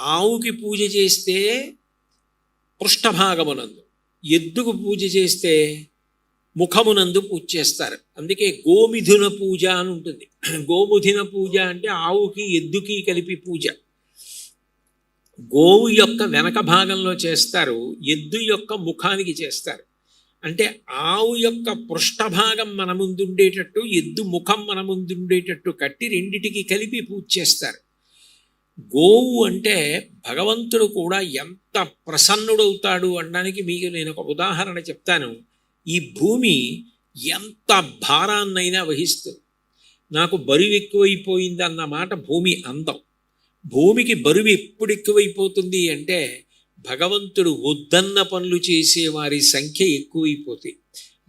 ఆవుకి పూజ చేస్తే పృష్ఠభాగమునందు, ఎద్దుకు పూజ చేస్తే ముఖమునందు పూజ చేస్తారు. అందుకే గోమిథున పూజ అని ఉంటుంది. గోముధిన పూజ అంటే ఆవుకి ఎద్దుకి కలిపి పూజ. గోవు యొక్క వెనక భాగంలో చేస్తారు, ఎద్దు యొక్క ముఖానికి చేస్తారు. అంటే ఆవు యొక్క పృష్ఠభాగం మన ముందుండేటట్టు, ఎద్దు ముఖం మన ముందుండేటట్టు కట్టి రెండిటికి కలిపి పూజ చేస్తారు. గోవు అంటే భగవంతుడు కూడా ఎంత ప్రసన్నుడవుతాడు అనడానికి మీకు నేను ఒక ఉదాహరణ చెప్తాను. ఈ భూమి ఎంత భారాన్నైనా వహిస్తుంది. నాకు బరువు ఎక్కువైపోయింది అన్న మాట భూమి అందం. భూమికి బరువు ఎప్పుడు ఎక్కువైపోతుంది అంటే భగవంతుడు వద్దన్న పనులు చేసేవారి సంఖ్య ఎక్కువైపోతుంది.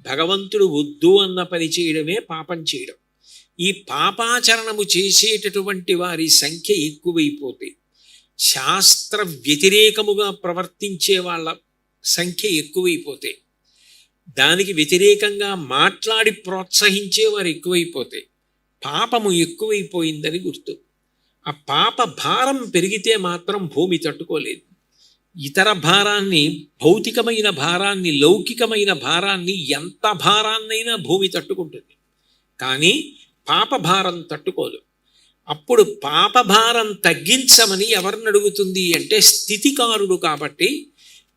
భగవంతుడు వద్దు అన్న పని చేయడమే పాపం చేయడం. ఈ పాపాచరణము చేసేటటువంటి వారి సంఖ్య ఎక్కువైపోతుంది. శాస్త్ర వ్యతిరేకముగా ప్రవర్తించే వాళ్ళ సంఖ్య ఎక్కువైపోతాయి. దానికి వ్యతిరేకంగా మాట్లాడి ప్రోత్సహించేవారు ఎక్కువైపోతాయి. పాపము ఎక్కువైపోయిందని గుర్తు. ఆ పాప భారం పెరిగితే మాత్రం భూమి తట్టుకోలేదు. ఇతర భారాన్ని, భౌతికమైన భారాన్ని, లౌకికమైన భారాన్ని, ఎంత భారాన్నైనా భూమి తట్టుకుంటుంది. కానీ పాప భారం తట్టుకోదు. అప్పుడు పాప భారం తగ్గించమని ఎవరిని అడుగుతుంది అంటే స్థితికారుడు. కాబట్టి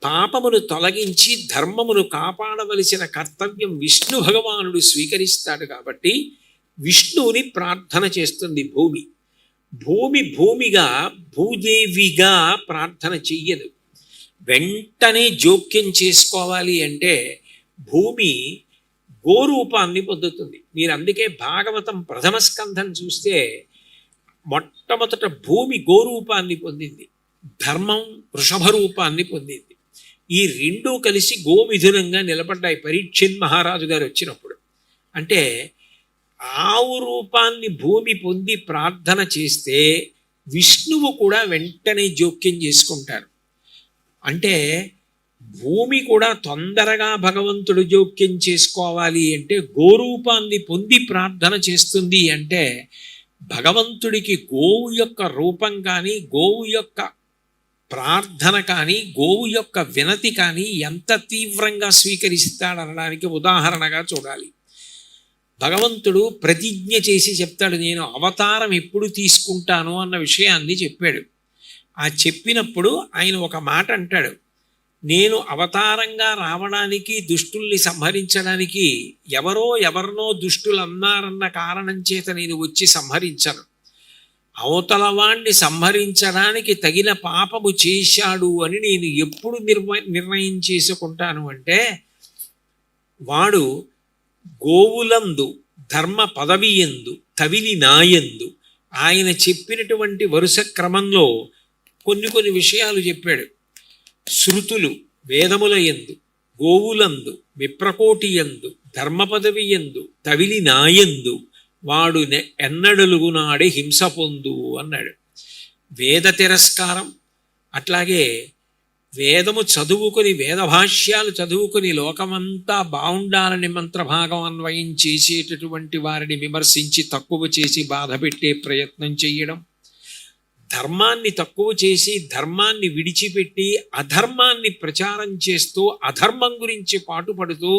పాపమును తొలగించి ధర్మమును కాపాడవలసిన కర్తవ్యం విష్ణు భగవానుడు స్వీకరిస్తాడు. కాబట్టి విష్ణువుని ప్రార్థన చేస్తుంది భూమి. భూమి భూమిగా, భూదేవిగా ప్రార్థన చెయ్యదు. వెంటనే జోక్యం చేసుకోవాలి అంటే భూమి గోరూపాన్ని పొందుతుంది. మీరు అందుకే భాగవతం ప్రథమ స్కంధం చూస్తే మొట్టమొదట భూమి గోరూపాన్ని పొందింది, ధర్మం వృషభ రూపాన్ని పొందింది. ఈ రెండూ కలిసి గోమిథునంగా నిలబడ్డాయి పరీక్షిత్ మహారాజు గారు వచ్చినప్పుడు. అంటే ఆవు రూపాన్ని భూమి పొంది ప్రార్థన చేస్తే విష్ణువు కూడా వెంటనే జోక్యం చేసుకుంటారు. అంటే భూమి కూడా తొందరగా భగవంతుడు జోక్యం చేసుకోవాలి అంటే గోరూపాన్ని పొంది ప్రార్థన చేస్తుంది. అంటే భగవంతుడికి గోవు యొక్క రూపం కానీ, గోవు యొక్క ప్రార్థన కానీ, గోవు యొక్క వినతి కానీ ఎంత తీవ్రంగా స్వీకరిస్తాడనడానికి ఉదాహరణగా చూడాలి. భగవంతుడు ప్రతిజ్ఞ చేసి చెప్తాడు, నేను అవతారం ఎప్పుడు తీసుకుంటాను అన్న విషయాన్ని చెప్పాడు. ఆ చెప్పినప్పుడు ఆయన ఒక మాట అంటాడు, నేను అవతారంగా రావడానికి, దుష్టుల్ని సంహరించడానికి ఎవరినో దుష్టులు అన్నారన్న కారణం చేత నేను వచ్చి సంహరించను. అవతలవాణ్ణి సంహరించడానికి తగిన పాపము చేశాడు అని నేను ఎప్పుడు నిర్ణయం చేసుకుంటాను అంటే వాడు గోవులందు, ధర్మ పదవి ఎందు, తవిలి నాయందు ఆయన చెప్పినటువంటి వరుస క్రమంలో కొన్ని విషయాలు చెప్పాడు. శృతులు వేదముల యందు, గోవులందు, విప్రకోటి యందు, ధర్మ పదవి యందు, తవిలి నాయందు వాడు ఎన్నడలుగునాడే హింస పొందు అన్నాడు. వేద తిరస్కారం, అట్లాగే వేదము చదువుకొని, వేదభాష్యాలు చదువుకొని లోకమంతా బాగుండాలని మంత్రభాగం అన్వయం చేసేటటువంటి వారిని విమర్శించి తక్కువ చేసి బాధ పెట్టే ప్రయత్నం చేయడం, ధర్మాన్ని తక్కువ చేసి ధర్మాన్ని విడిచిపెట్టి అధర్మాన్ని ప్రచారం చేస్తూ అధర్మం గురించి పాటుపడుతూ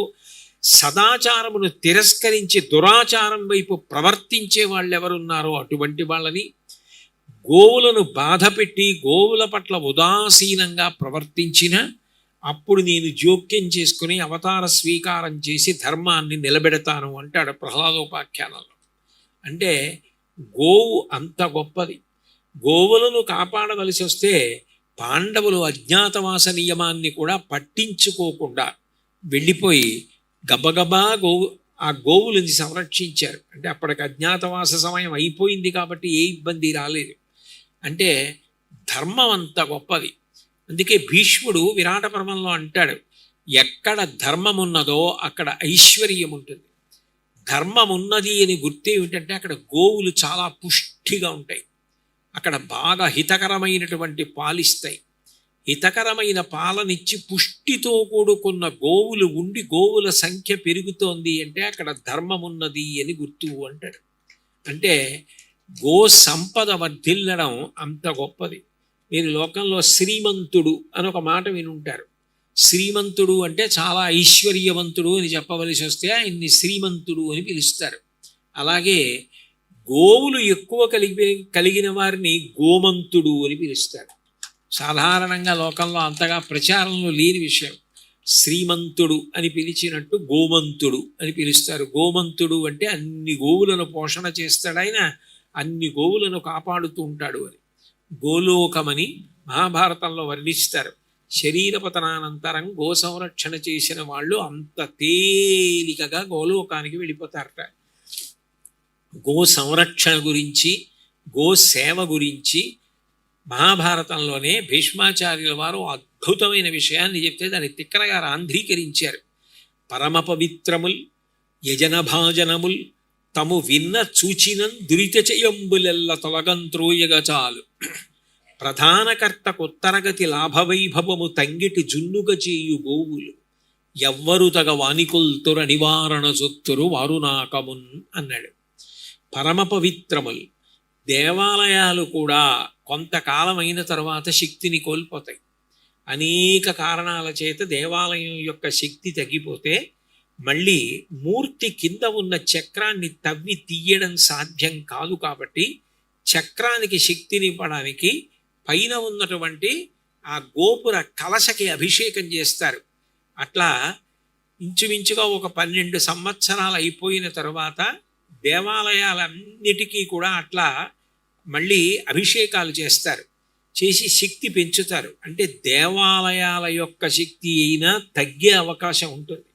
సదాచారమును తిరస్కరించి దురాచారం వైపు ప్రవర్తించే వాళ్ళు ఎవరున్నారో అటువంటి వాళ్ళని, గోవులను బాధపెట్టి గోవుల పట్ల ఉదాసీనంగా ప్రవర్తించిన అప్పుడు నేను జోక్యం చేసుకుని అవతార స్వీకారం చేసి ధర్మాన్ని నిలబెడతాను అంటాడు ప్రహ్లాదోపాఖ్యానంలో. అంటే గోవు అంత గొప్పది. గోవులను కాపాడవలసి వస్తే పాండవులు అజ్ఞాతవాస నియమాన్ని కూడా పట్టించుకోకుండా వెళ్ళిపోయి గబగబా ఆ గోవులని సంరక్షించారు. అంటే అప్పటికి అజ్ఞాతవాస సమయం అయిపోయింది కాబట్టి ఏ ఇబ్బంది రాలేదు. అంటే ధర్మం అంత గొప్పది. అందుకే భీష్ముడు విరాట పర్వంలో అంటాడు, ఎక్కడ ధర్మం ఉన్నదో అక్కడ ఐశ్వర్యం ఉంటుంది. ధర్మం ఉన్నది అని గుర్తు ఏమిటంటే అక్కడ గోవులు చాలా పుష్టిగా ఉంటాయి, అక్కడ బాగా హితకరమైనటువంటి పాలిస్తాయి. హితకరమైన పాలనిచ్చి పుష్టితో కూడుకున్న గోవులు ఉండి గోవుల సంఖ్య పెరుగుతోంది అంటే అక్కడ ధర్మం ఉన్నది అని గుర్తు అంటాడు. అంటే గో సంపద వర్ధిల్లడం అంత గొప్పది. మీరు లోకంలో శ్రీమంతుడు అని ఒక మాట వినుంటారు. శ్రీమంతుడు అంటే చాలా ఐశ్వర్యవంతుడు అని చెప్పవలసి వస్తే ఆయన్ని శ్రీమంతుడు అని పిలుస్తారు. అలాగే గోవులు ఎక్కువ కలిగిన వారిని గోమంతుడు అని పిలుస్తారు. సాధారణంగా లోకంలో అంతగా ప్రచారంలో లేని విషయం. శ్రీమంతుడు అని పిలిచినట్టు గోమంతుడు అని పిలుస్తారు. గోమంతుడు అంటే అన్ని గోవులను పోషణ చేస్తాడు ఆయన, అన్ని గోవులను కాపాడుతూ ఉంటాడు అని. గోలోకమని మహాభారతంలో వర్ణిస్తారు. శరీర పతనానంతరం గో సంరక్షణ చేసిన వాళ్ళు అంత తేలికగా గోలోకానికి వెళ్ళిపోతారట. గో సంరక్షణ గురించి, గో సేవ గురించి మహాభారతంలోనే భీష్మాచార్యుల వారు అద్భుతమైన విషయాన్ని చెప్తే దాన్ని తిక్కరగా ఆంధ్రీకరించారు. పరమ పవిత్రముల్ యజనభాజనముల్ తము విన్న చూచినం దురిత చేయంబులెల్ల తొలగంత్రోయగ చాలు. ప్రధానకర్త కొత్తరగతి లాభవైభవము తంగిటి జున్నుగ చేయు గోవులు ఎవ్వరు తగ వానికొల్తుర నివారణ సొత్తురు వారు నాకమున్ అన్నాడు. పరమ పవిత్రములు. దేవాలయాలు కూడా కొంతకాలం అయిన తర్వాత శక్తిని కోల్పోతాయి. అనేక కారణాల చేత దేవాలయం యొక్క శక్తి తగ్గిపోతే మళ్ళీ మూర్తి కింద ఉన్న చక్రాన్ని తవ్వి తీయడం సాధ్యం కాదు. కాబట్టి చక్రానికి శక్తినివ్వడానికి పైన ఉన్నటువంటి ఆ గోపుర కలశకి అభిషేకం చేస్తారు. అట్లా ఇంచుమించుగా ఒక 12 సంవత్సరాలు అయిపోయిన తర్వాత దేవాలయాలన్నిటికీ కూడా అట్లా మళ్ళీ అభిషేకాలు చేస్తారు. చేసి శక్తి పెంచుతారు. అంటే దేవాలయాల యొక్క శక్తి అయినా తగ్గే అవకాశం ఉంటుంది.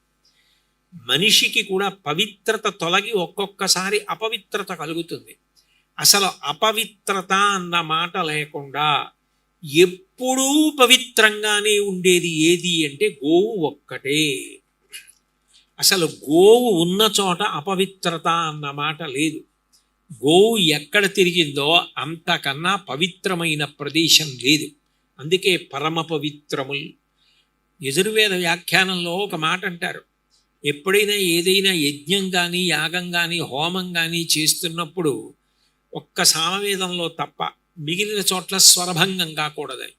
మనిషికి కూడా పవిత్రత తొలగి ఒక్కొక్కసారి అపవిత్రత కలుగుతుంది. అసలు అపవిత్రత అన్న మాట లేకుండా ఎప్పుడూ పవిత్రంగానే ఉండేది ఏది అంటే గోవు ఒక్కటే. అసలు గోవు ఉన్న చోట అపవిత్రత అన్న మాట లేదు. గోవు ఎక్కడ తిరిగిందో అంతకన్నా పవిత్రమైన ప్రదేశం లేదు. అందుకే పరమ పవిత్రములు. యజుర్వేద వ్యాఖ్యానంలో ఒక మాట అంటారు. ఎప్పుడైనా ఏదైనా యజ్ఞం కానీ యాగం కానీ హోమం కానీ చేస్తున్నప్పుడు ఒక్క సామవేదంలో తప్ప మిగిలిన చోట్ల స్వరభంగం కాకూడదని.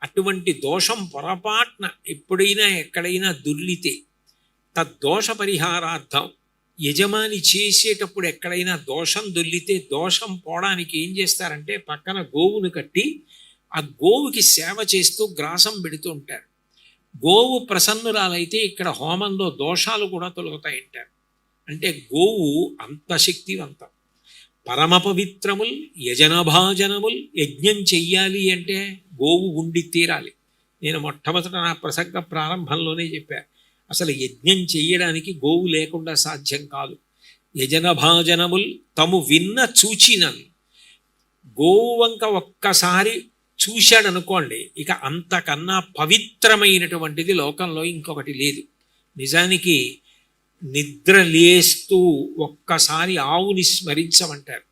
అటువంటి దోషం పొరపాటున ఎప్పుడైనా ఎక్కడైనా దుర్లితే తద్దోష పరిహారార్థం యజమాని చేసేటప్పుడు ఎక్కడైనా దోషం దొల్లితే దోషం పోవడానికి ఏం చేస్తారంటే పక్కన గోవును కట్టి ఆ గోవుకి సేవ చేస్తూ గ్రాసం పెడుతూ ఉంటారు. గోవు ప్రసన్నురాలైతే ఇక్కడ హోమంలో దోషాలు కూడా తొలగుతాయంటారు. అంటే గోవు అంత శక్తివంతం. పరమ పవిత్రముల్ యజనభాజనముల్. యజ్ఞం చెయ్యాలి అంటే గోవు ఉండి తీరాలి. నేను మొట్టమొదట నా ప్రసంగ ప్రారంభంలోనే చెప్పాను. అసలు యజ్ఞం చెయ్యడానికి గోవు లేకుండా సాధ్యం కాదు. యజనభాజనముల్ తము విన్న చూచినన్. గోవు వంక ఒక్కసారి చూశాడనుకోండి, ఇక అంతకన్నా పవిత్రమైనటువంటిది లోకంలో ఇంకొకటి లేదు. నిజానికి నిద్ర లేస్తూ ఒక్కసారి ఆవుని స్మరించమంటారు.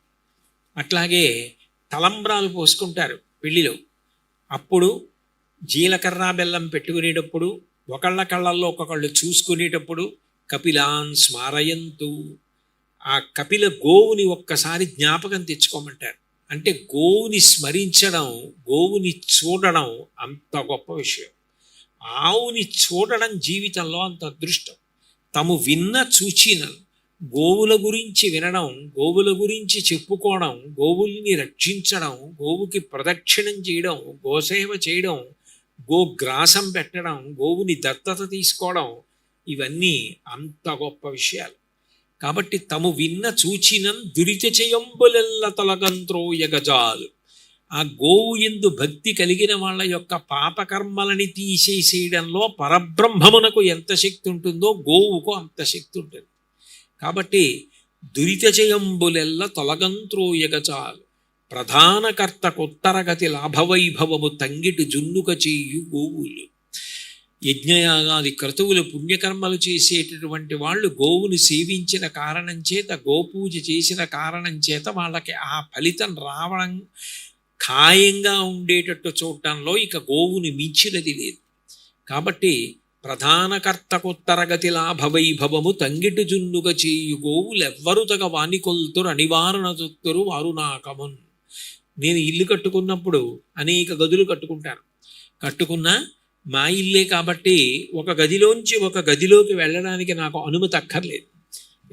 అట్లాగే తలంబ్రాలు పోసుకుంటారు పెళ్లిలో. అప్పుడు జీలకర్ర బెల్లం పెట్టుకునేటప్పుడు ఒకళ్ళ కళ్ళల్లో ఒక్కొక్కళ్ళు చూసుకునేటప్పుడు కపిలాన్ స్మారయంతు. ఆ కపిల గోవుని ఒక్కసారి జ్ఞాపకం తెచ్చుకోమంటారు. అంటే గోవుని స్మరించడం, గోవుని చూడడం అంత గొప్ప విషయం. ఆవుని చూడడం జీవితంలో అంత అదృష్టం. తము విన్న చూచిన గోవుల గురించి వినడం, గోవుల గురించి చెప్పుకోవడం, గోవుల్ని రక్షించడం, గోవుకి ప్రదక్షిణం చేయడం, గోసేవ చేయడం, గోగ్రాసం పెట్టడం, గోవుని దత్తత తీసుకోవడం, ఇవన్నీ అంత గొప్ప విషయాలు. కాబట్టి తము విన్న చూచినం దురిత చేయంబులెల్ల తొలగంత్రోయగజాలు. ఆ గోవు యందు భక్తి కలిగిన వాళ్ళ యొక్క పాపకర్మలని తీసేసేయడంలో పరబ్రహ్మమునకు ఎంత శక్తి ఉంటుందో గోవుకు అంత శక్తి ఉంటుంది. కాబట్టి దురిత చేయంబులెల్ల తొలగంత్రోయగజాలు. ప్రధానకర్త కొత్తరగతి లాభవైభవము తంగిటి జున్నుక చేయు గోవులు. యజ్ఞయాగాది క్రతువులు పుణ్యకర్మలు చేసేటటువంటి వాళ్ళు గోవుని సేవించిన కారణం చేత, గోపూజ చేసిన కారణం చేత వాళ్ళకి ఆ ఫలితం రావడం ఖాయంగా ఉండేటట్టు చూడటంలో ఇక గోవుని మించినది లేదు. కాబట్టి ప్రధానకర్త కొత్తరగతి లాభవైభవము తంగిటి జున్నుక చేయు గోవులెవ్వరు తగ వానికొల్తురు అనివారణ చొత్తురు వారు నాకమున్. నేను ఇల్లు కట్టుకున్నప్పుడు అనేక గదులు కట్టుకున్నా మా ఇల్లే కాబట్టి ఒక గదిలోంచి ఒక గదిలోకి వెళ్ళడానికి నాకు అనుమతి అక్కర్లేదు.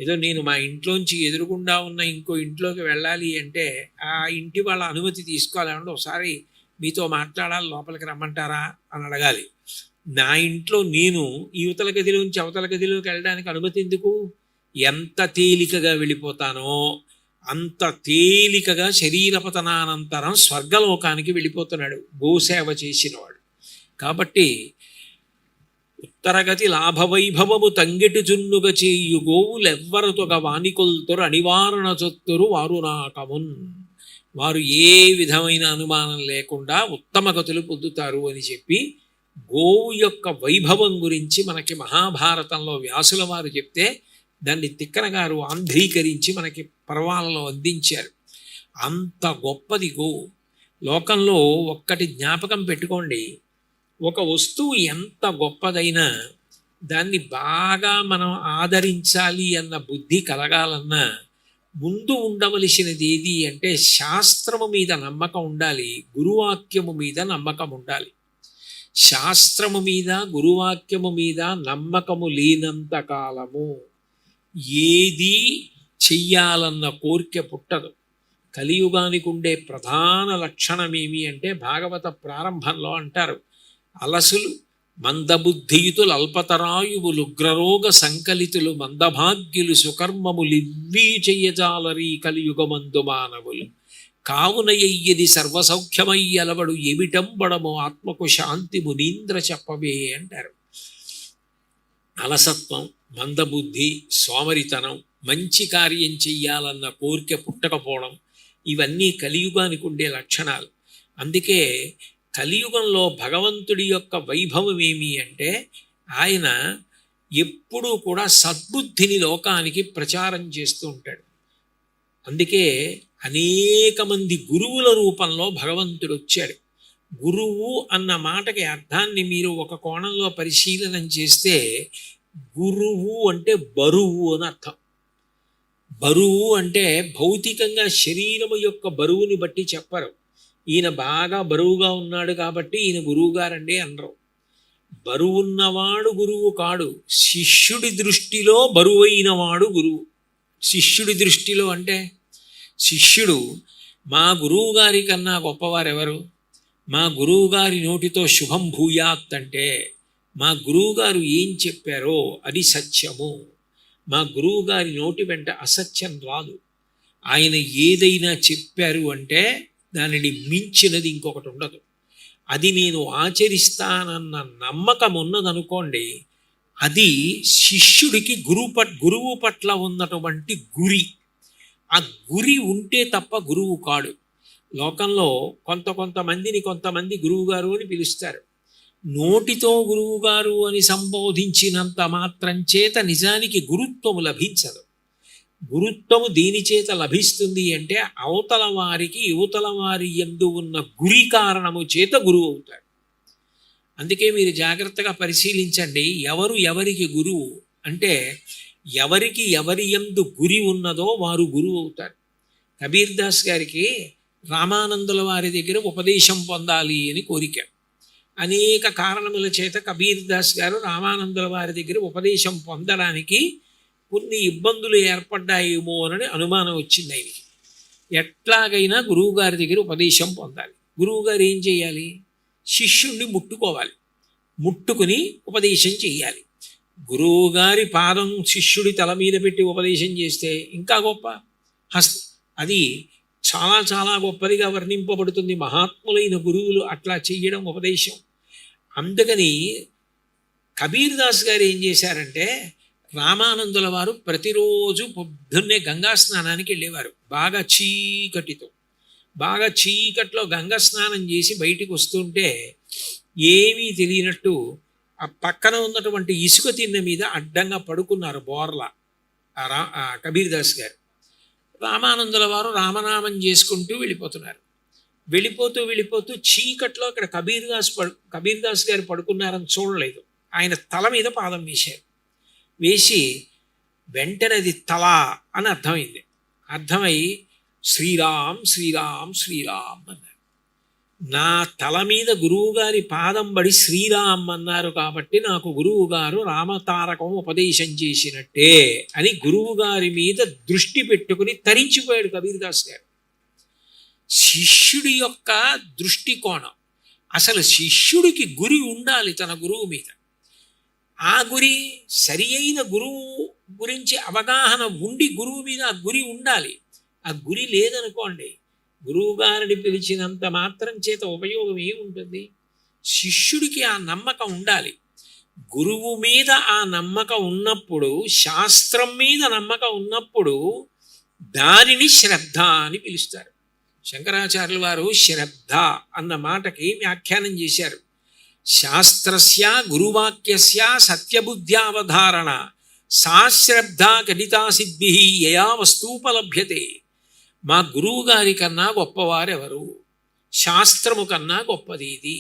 ఏదో నేను మా ఇంట్లోంచి ఎదురుగుండా ఉన్న ఇంకో ఇంట్లోకి వెళ్ళాలి అంటే ఆ ఇంటి వాళ్ళ అనుమతి తీసుకోవాలంటే ఒకసారి మీతో మాట్లాడాలి, లోపలికి రమ్మంటారా అని అడగాలి. నా ఇంట్లో నేను యువతల గదిలోంచి అవతల గదిలోకి వెళ్ళడానికి అనుమతి ఎందుకు? ఎంత తేలికగా వెళ్ళిపోతానో అంత తేలికగా శరీరపతనానంతరం స్వర్గలోకానికి వెళ్ళిపోతున్నాడు గోసేవ చేసినవాడు. కాబట్టి ఉత్తరగతి లాభవైభవము తంగెటు జున్నుగ చేయు గోవులెవ్వరతొగ వానికొల్తొరు అనివారణ చొత్తురు వారు నాకమున్. వారు ఏ విధమైన అనుమానం లేకుండా ఉత్తమ గతులు పొందుతారు అని చెప్పి గోవు యొక్క వైభవం గురించి మనకి మహాభారతంలో వ్యాసుల వారు చెప్తే దాన్ని తిక్కన గారు ఆంధ్రీకరించి మనకి పర్వాలలో అందించారు. అంత గొప్పది గోవు. లోకంలో ఒక్కటి జ్ఞాపకం పెట్టుకోండి, ఒక వస్తువు ఎంత గొప్పదైనా దాన్ని బాగా మనం ఆదరించాలి అన్న బుద్ధి కలగాలన్నా ముందు ఉండవలసినది ఏది అంటే శాస్త్రము మీద నమ్మకం ఉండాలి, గురువాక్యము మీద నమ్మకం ఉండాలి. శాస్త్రము మీద గురువాక్యము మీద నమ్మకము లేనంత కాలము ఏది చెయ్యాలన్న కోరిక పుట్టదు. కలియుగానికి ఉండే ప్రధాన లక్షణం ఏమి అంటే భాగవత ప్రారంభంలో అంటారు, అలసులు మందబుద్ధియుతులు అల్పతరాయువులు ఉగ్రరోగ సంకలితులు మందభాగ్యులు సుకర్మములివ్వీ చెయ్యజాలరీ కలియుగమందు మానవులు కావున ఎయ్యది సర్వసౌఖ్యమయ్యలవడు ఎవిటంబడము ఆత్మకు శాంతి మునీంద్ర చెప్పవే అంటారు. అలసత్వం, మందబుద్ధి, సోమరితనం, మంచి కార్యం చెయ్యాలన్న కోరిక పుట్టకపోవడం ఇవన్నీ కలియుగానికి ఉండే లక్షణాలు. అందుకే కలియుగంలో భగవంతుడి యొక్క వైభవం ఏమి అంటే ఆయన ఎప్పుడూ కూడా సద్బుద్ధిని లోకానికి ప్రచారం చేస్తూ ఉంటాడు. అందుకే అనేక మంది గురువుల రూపంలో భగవంతుడు వచ్చాడు. గురువు అన్న మాటకి అర్థాన్ని మీరు ఒక కోణంలో పరిశీలనం చేస్తే గురువు అంటే బరువు అని అర్థం. బరువు అంటే భౌతికంగా శరీరము యొక్క బరువుని బట్టి చెప్పరు. ఈయన బాగా బరువుగా ఉన్నాడు కాబట్టి ఈయన గురువు గారండి అనరు. బరువున్నవాడు గురువు కాడు, శిష్యుడి దృష్టిలో బరువైన వాడు గురువు. శిష్యుడి దృష్టిలో అంటే శిష్యుడు మా గురువు గారి కన్నా గొప్పవారెవరు? మా గురువుగారి నోటితో శుభం భూయాత్ అంటే మా గురువుగారు ఏం చెప్పారో అది సత్యము. మా గురువుగారి నోటి వెంట అసత్యం రాదు. ఆయన ఏదైనా చెప్పారు అంటే దానిని మించినది ఇంకొకటి ఉండదు. అది నేను ఆచరిస్తానన్న నమ్మకం ఉన్నదనుకోండి, అది శిష్యుడికి గురువు పట్ల ఉన్నటువంటి గురి. ఆ గురి ఉంటే తప్ప గురువు కాడు. లోకంలో కొంతమంది గురువుగారు అని పిలుస్తారు. నోటితో గురువుగారు అని సంబోధించినంత మాత్రం చేత నిజానికి గురుత్వము లభించదు. గురుత్వము దేని చేత లభిస్తుంది అంటే అవతల వారికి యువతల వారి యందు ఉన్న గురి కారణము చేత గురువు అవుతాడు. అందుకే మీరు జాగ్రత్తగా పరిశీలించండి, ఎవరు ఎవరికి గురువు అంటే ఎవరికి ఎవరి యందు గురి ఉన్నదో వారు గురువు అవుతారు. కబీర్ దాస్ గారికి రామానందుల వారి దగ్గర ఉపదేశం పొందాలి అని కోరిక. అనేక కారణముల చేత కబీర్ దాస్ గారు రామానందుల వారి దగ్గర ఉపదేశం పొందడానికి కొన్ని ఇబ్బందులు ఏర్పడ్డాయేమో అని అనుమానం వచ్చింది ఆయనకి. ఎట్లాగైనా గురువుగారి దగ్గర ఉపదేశం పొందాలి. గురువుగారు ఏం చేయాలి? శిష్యుణ్ణి ముట్టుకోవాలి, ముట్టుకుని ఉపదేశం చేయాలి. గురువుగారి పాదం శిష్యుడి తల మీద పెట్టి ఉపదేశం చేస్తే ఇంకా గొప్ప. అది చాలా చాలా గొప్పదిగా వర్ణింపబడుతుంది. మహాత్ములైన గురువులు అట్లా చెయ్యడం ఉపదేశం. అందుకని కబీర్ దాస్ గారు ఏం చేశారంటే రామానందుల వారు ప్రతిరోజు పొద్దున్నే గంగా స్నానానికి వెళ్ళేవారు. బాగా చీకట్లో గంగా స్నానం చేసి బయటికి వస్తుంటే ఏమీ తెలియనట్టు ఆ పక్కన ఉన్నటువంటి ఇసుక తిన్న మీద అడ్డంగా పడుకున్నారు బోర్లా కబీర్ దాస్ గారు. రామానందుల వారు రామనామం చేసుకుంటూ వెళ్ళిపోతున్నారు. వెళ్ళిపోతూ చీకట్లో అక్కడ కబీర్ దాస్ గారు పడుకున్నారని చూడలేదు. ఆయన తల మీద పాదం వేశారు. వేసి వెంటనే అది తల అని అర్థమై శ్రీరామ్ శ్రీరామ్ శ్రీరామ్ అన్నారు. నా తల మీద గురువుగారి పాదం పడి శ్రీరామ్ అన్నారు కాబట్టి నాకు గురువుగారు రామతారకం ఉపదేశం చేసినట్టే అని గురువుగారి మీద దృష్టి పెట్టుకుని తరించిపోయాడు కబీర్దాస్ గారు. శిష్యుడి యొక్క దృష్టికోణం, అసలు శిష్యుడికి గురి ఉండాలి తన గురువు మీద. ఆ గురి సరి అయిన గురువు గురించి అవగాహన ఉండి గురువు మీద ఆ గురి ఉండాలి. ఆ గురి లేదనుకోండి, గురువుగారిని పిలిచినంత మాత్రం చేత ఉపయోగం ఏముంటుంది? శిష్యుడికి ఆ నమ్మకం ఉండాలి. గురువు మీద ఆ నమ్మకం ఉన్నప్పుడు, శాస్త్రం మీద నమ్మకం ఉన్నప్పుడు దానిని శ్రద్ధ అని పిలుస్తారు. శంకరాచార్యుల వారు శ్రద్ధ అన్న మాటకి వ్యాఖ్యానం చేశారు. శాస్త్రస్య గురువాక్యస్య సత్యబుద్ధ్యావధారణ సా శ్రద్ధ కడితా సిద్ధి యయా వస్తూపలభ్యతే. మా గురువు గారి కన్నా గొప్పవారెవరు? శాస్త్రము కన్నా గొప్పది ఇది.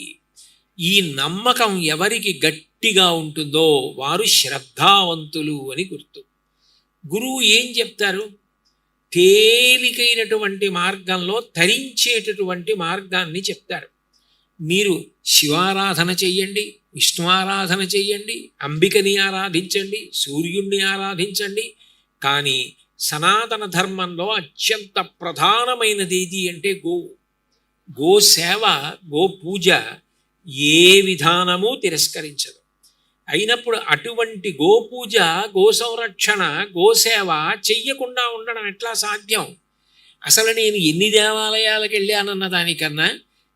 ఈ నమ్మకం ఎవరికి గట్టిగా ఉంటుందో వారు శ్రద్ధావంతులు అని గుర్తు. గురువు ఏం చెప్తారు? తేలికైనటువంటి మార్గంలో తరించేటటువంటి మార్గాన్ని చెప్తారు. మీరు శివారాధన చెయ్యండి, విష్ణు ఆరాధన చెయ్యండి, అంబికని ఆరాధించండి, సూర్యుణ్ణి ఆరాధించండి, కానీ సనాతన ధర్మంలో అత్యంత ప్రధానమైనది ఏది అంటే గోవు. గోసేవ, గో పూజ ఏ విధానము తిరస్కరించదు. అయినప్పుడు అటువంటి గోపూజ, గో సంరక్షణ, గోసేవ చెయ్యకుండా ఉండడం ఎట్లా సాధ్యం? అసలు నేను ఎన్ని దేవాలయాలకు వెళ్ళానన్న దానికన్నా,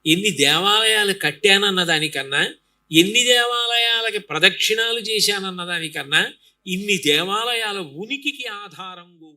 ఎన్ని దేవాలయాలు కట్టానన్న దానికన్నా, ఎన్ని దేవాలయాలకి ప్రదక్షిణాలు చేశానన్న దానికన్నా, ఇన్ని దేవాలయాల ఉనికికి ఆధారం గోవు.